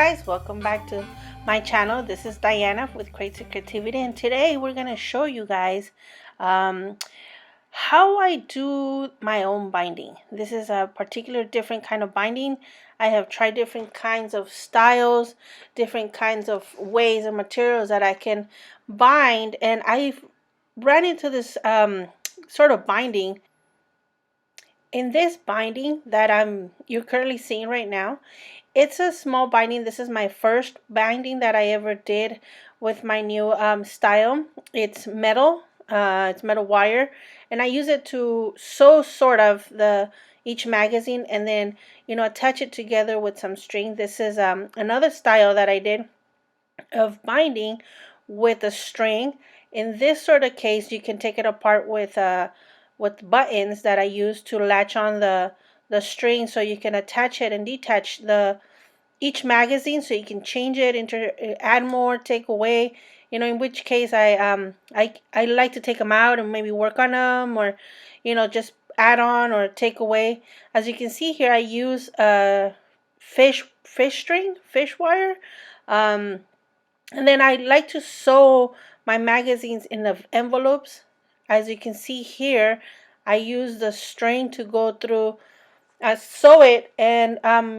guys, welcome back to my channel. This is Diana with Crazy Creativity, and today we're going to show you guys um, how I do my own binding. This is a particular different kind of binding. I have tried different kinds of styles, different kinds of ways and materials that I can bind, and I've ran into this sort of binding. In this binding that you're currently seeing right now, it's a small binding. This is my first binding that I ever did with my new style. It's metal wire, and I use it to sew sort of the each magazine, and then attach it together with some string. This is another style that I did of binding with a string. In this sort of case, you can take it apart with buttons that I use to latch on the string, so you can attach it and detach the each magazine, so you can change it, add more, take away. In which case I like to take them out and maybe work on them, or just add on or take away. As you can see here, I use a fish wire. Um, and then I like to sew my magazines in the envelopes. As you can see here, I use the string to go through, sew it, and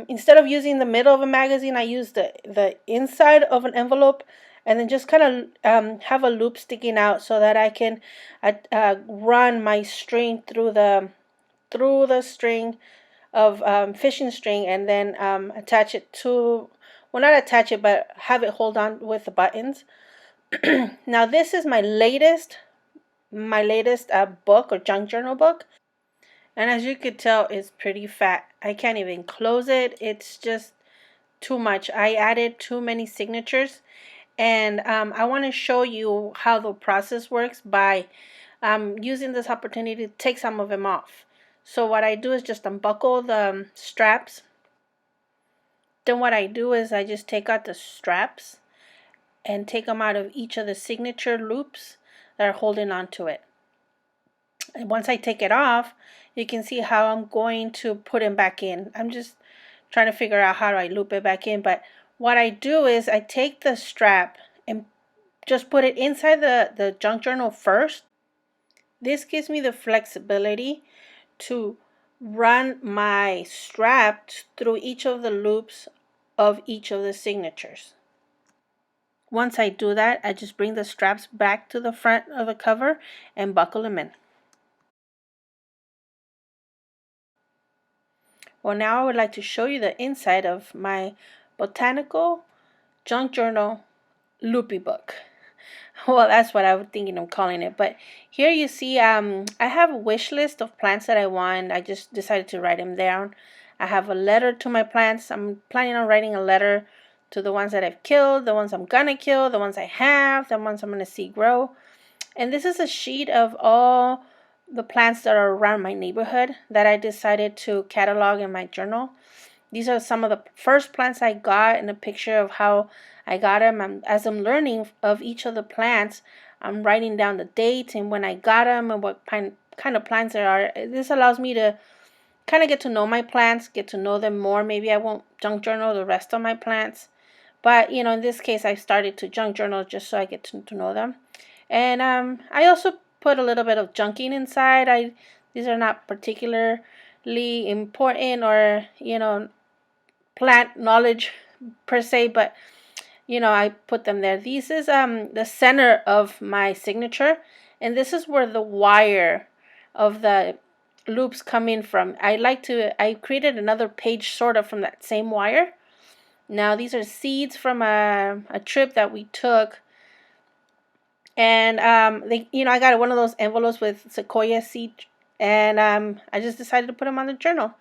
instead of using the middle of a magazine, I use the inside of an envelope, and then just kind of have a loop sticking out so that I can run my string through the string of fishing string, and then attach it to, well, not attach it, but have it hold on with the buttons. Now this is my latest book, or junk journal book. And as you could tell, it's pretty fat. I can't even close it. It's just too much. I added too many signatures. And I want to show you how the process works by using this opportunity to take some of them off. So what I do is just unbuckle the straps. Then what I do is I just take out the straps and take them out of each of the signature loops that are holding onto it. And once I take it off, you can see how I'm going to put it back in. I'm just trying to figure out how do I loop it back in. But what I do is I take the strap and just put it inside the junk journal first. This gives me the flexibility to run my strap through each of the loops of each of the signatures. Once I do that, I just bring the straps back to the front of the cover and buckle them in. Well, now I would like to show you the inside of my botanical junk journal loopy book. Well, that's what I was thinking of calling it. But here you see, I have a wish list of plants that I want. I just decided to write them down. I have a letter to my plants. I'm planning on writing a letter to the ones that I've killed, the ones I'm gonna kill, the ones I have, the ones I'm gonna see grow. And this is a sheet of all the plants that are around my neighborhood that I decided to catalog in my journal. These are some of the first plants I got, and a picture of how I got them. As I'm learning of each of the plants, I'm writing down the dates and when I got them and what kind of plants there are. This allows me to kind of get to know my plants, get to know them more. Maybe I won't junk journal the rest of my plants, but in this case, I started to junk journal just so I get to know them. And I also put a little bit of junking inside. These are not particularly important or plant knowledge per se, but I put them there. This is the center of my signature, and this is where the wire of the loops come in from. I created another page sort of from that same wire. Now these are seeds from a trip that we took, and I got one of those envelopes with sequoia seed, and I just decided to put them on the journal.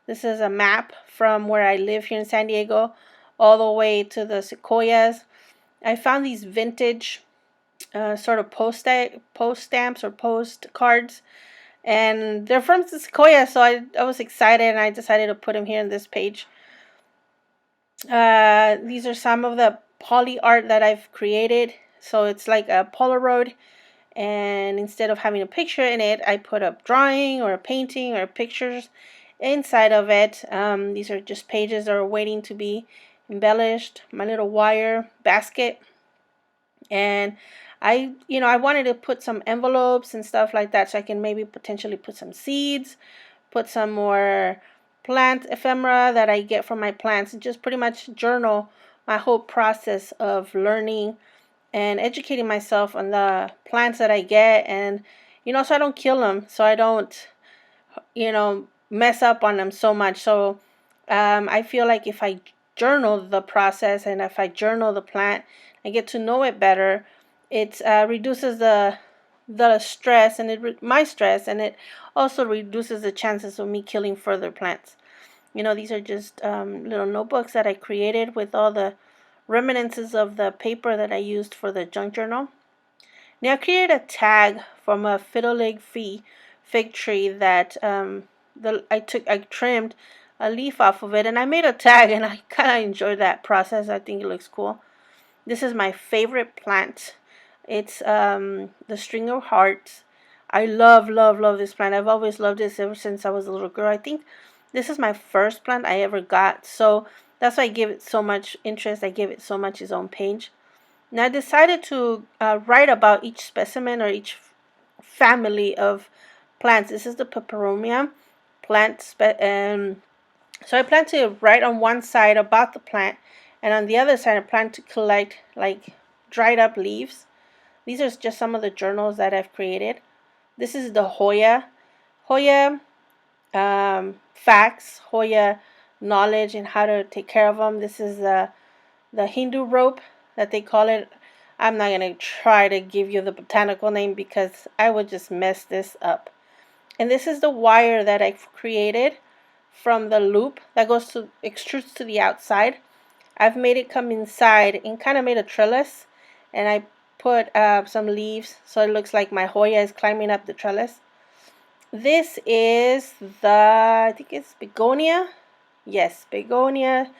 This is a map from where I live here in San Diego all the way to the sequoias. I found these vintage sort of post stamps or postcards, and they're from the sequoia, so I was excited, and I decided to put them here in this page. These are some of the poly art that I've created. So it's like a Polaroid, and instead of having a picture in it, I put a drawing or a painting or pictures inside of it. These are just pages that are waiting to be embellished my little wire basket. And I wanted to put some envelopes and stuff like that, so I can maybe potentially put some seeds, put some more plant ephemera that I get from my plants, and just pretty much journal my whole process of learning and educating myself on the plants that I get. And so I don't kill them, so I don't mess up on them so much. So I feel like if I journal the process and if I journal the plant, I get to know it better. It reduces the stress, and my stress, and it also reduces the chances of me killing further plants. These are just little notebooks that I created with all the reminiscences of the paper that I used for the junk journal. Now I created a tag from a fiddle leg fig tree that I trimmed a leaf off of it, and I made a tag, and I kind of enjoyed that process. I think it looks cool. This is my favorite plant. It's the string of hearts. I love, love, love this plant. I've always loved this ever since I was a little girl. I think this is my first plant I ever got, so that's why I give it so much interest. I give it so much its own page. Now I decided to write about each specimen or each family of plants. This is the peperomia plant, so I plan to write on one side about the plant, and on the other side I plan to collect like dried up leaves. These are just some of the journals that I've created. This is the Hoya facts, Hoya knowledge and how to take care of them. This is the Hindu rope that they call it. I'm not going to try to give you the botanical name because I would just mess this up. And this is the wire that I've created from the loop that extrudes to the outside. I've made it come inside and kind of made a trellis, and I put some leaves so it looks like my Hoya is climbing up the trellis. This is I think it's begonia. Yes, begonia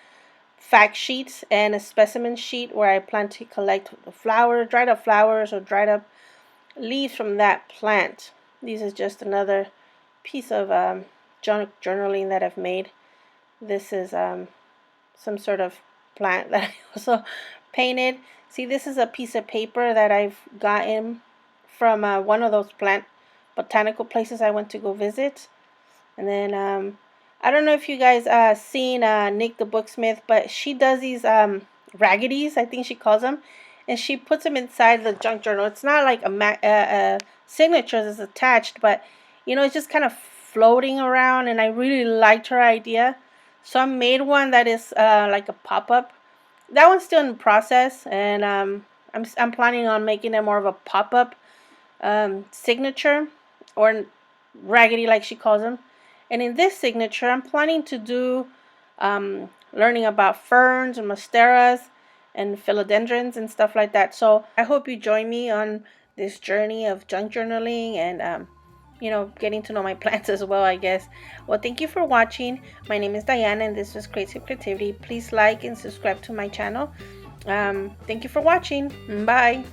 fact sheets and a specimen sheet where I plan to collect the dried up flowers or dried up leaves from that plant. This is just another piece of journaling that I've made. This is some sort of plant that I also painted. See, this is a piece of paper that I've gotten from one of those botanical places I went to go visit. And then I don't know if you guys seen Nick the Booksmith, but she does these raggeties, I think she calls them, and she puts them inside the junk journal. It's not like a signature is attached, but it's just kind of floating around, and I really liked her idea. So I made one that is like a pop-up. That one's still in process, and I'm planning on making it more of a pop-up signature, or raggedy like she calls them. And in this signature, I'm planning to do learning about ferns and monsteras and philodendrons and stuff like that. So I hope you join me on this journey of junk journaling and getting to know my plants as well, I guess. Well, thank you for watching. My name is Diana, and this was Creative Creativity. Please like and subscribe to my channel. Thank you for watching. Bye.